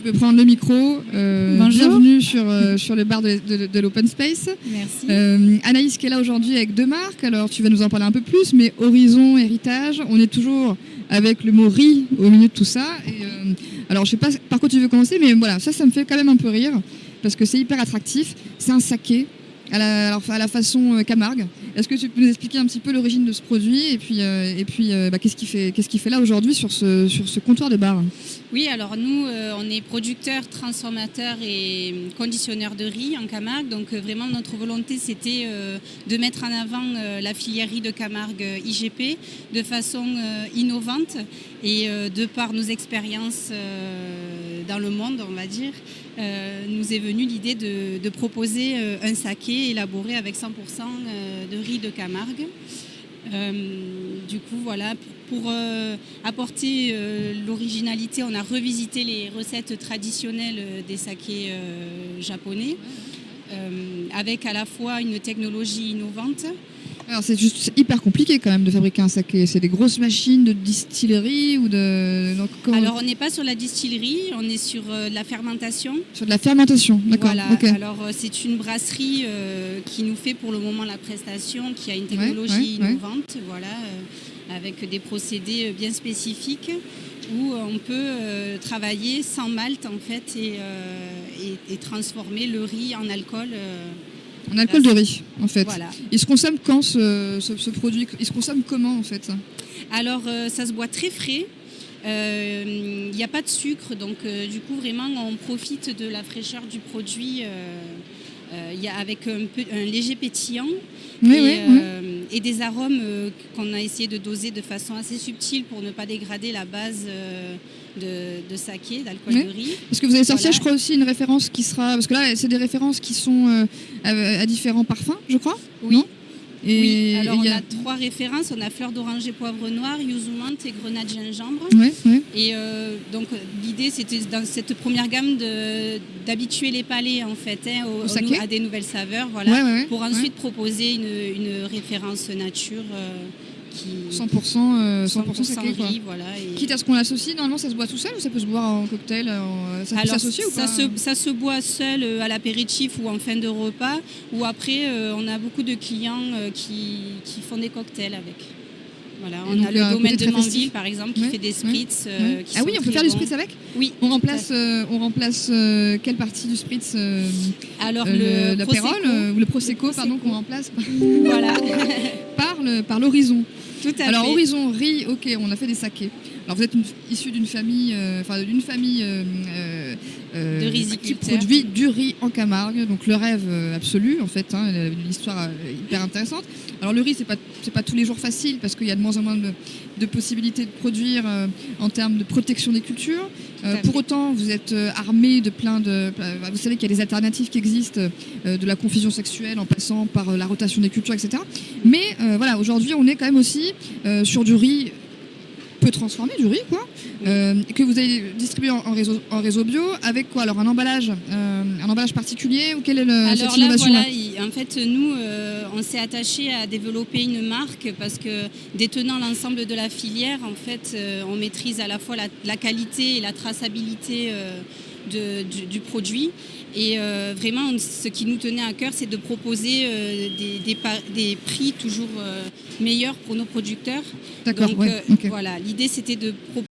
Je peux prendre le micro. Bonjour. Bienvenue sur le bar de l'Open Space. Merci. Anaïs qui est là aujourd'hui avec deux marques. Alors tu vas nous en parler un peu plus, mais Horizon, Héritage, on est toujours avec le mot riz au milieu de tout ça. Alors je sais pas par quoi tu veux commencer, mais voilà, ça me fait quand même un peu rire parce que c'est hyper attractif. C'est un saké à la façon Camargue. Est-ce que tu peux nous expliquer un petit peu l'origine de ce produit et puis qu'est-ce qu'il fait là aujourd'hui sur ce comptoir de bar? Oui, alors nous, on est producteurs, transformateurs et conditionneurs de riz en Camargue. Donc vraiment, notre volonté, c'était de mettre en avant la filière riz de Camargue IGP de façon innovante. Et de par nos expériences dans le monde, on va dire, nous est venue l'idée de proposer un saké élaboré avec 100% de riz de Camargue. Du coup, voilà, pour apporter l'originalité, on a revisité les recettes traditionnelles des sakés japonais avec à la fois une technologie innovante. Alors c'est hyper compliqué quand même de fabriquer un saké. C'est des grosses machines de distillerie ou de... Alors on n'est pas sur la distillerie, on est sur la fermentation. Sur de la fermentation, d'accord. Voilà. Okay. Alors c'est une brasserie qui nous fait pour le moment la prestation, qui a une technologie innovante, voilà, avec des procédés bien spécifiques où on peut travailler sans malt en fait et transformer le riz en alcool. En alcool de riz, en fait. Voilà. Il se consomme quand ce produit? Il se consomme comment, en fait? Alors, ça se boit très frais. Il n'y a pas de sucre, donc du coup, vraiment, on profite de la fraîcheur du produit avec un léger pétillant et des arômes qu'on a essayé de doser de façon assez subtile pour ne pas dégrader la base de saké, d'alcool de riz. Parce que vous avez sorti, je crois, aussi une référence qui sera... Parce que là, c'est des références qui sont à différents parfums, je crois. Oui. Non? Oui, alors on a 3 références, on a fleur d'oranger poivre noir, yuzu menthe et grenade gingembre. Et donc l'idée c'était dans cette première gamme d'habituer les palais en fait à des nouvelles saveurs, voilà, pour ensuite proposer une référence nature qui 100% saké, riz, quoi. Voilà, Quitte à ce qu'on l'associe, normalement ça se boit tout seul ou ça peut se boire en cocktail? Ça peut s'associer ou pas? Ça se boit seul à l'apéritif ou en fin de repas, ou après on a beaucoup de clients qui font des cocktails avec. Voilà, on a le domaine de Manville par exemple qui fait des spritz. Ah oui, on peut faire du spritz avec? Oui. On remplace quelle partie du spritz? Alors l'apérol ou le prosecco, pardon, qu'on remplace voilà. par l'Horizon. Tout à fait. Alors Horizon, riz, ok, on a fait des sakés. Alors vous êtes issu d'une famille, de riziculteurs qui produit du riz en Camargue, donc le rêve absolu en fait, l'histoire hyper intéressante. Alors le riz c'est pas tous les jours facile parce qu'il y a de moins en moins de possibilités de produire en termes de protection des cultures. Pour autant vous êtes armé de plein de... vous savez qu'il y a des alternatives qui existent, de la confusion sexuelle en passant par la rotation des cultures, etc. Mais voilà, aujourd'hui on est quand même aussi sur du riz peu transformé, du riz quoi, que vous avez distribué en réseau bio avec quoi? Alors un emballage particulier ou quelle est cette innovation là? En fait nous on s'est attaché à développer une marque parce que détenant l'ensemble de la filière en fait on maîtrise à la fois la qualité et la traçabilité du produit. Et vraiment, ce qui nous tenait à cœur, c'est de proposer des prix toujours meilleurs pour nos producteurs. D'accord. Donc, voilà, l'idée, c'était de proposer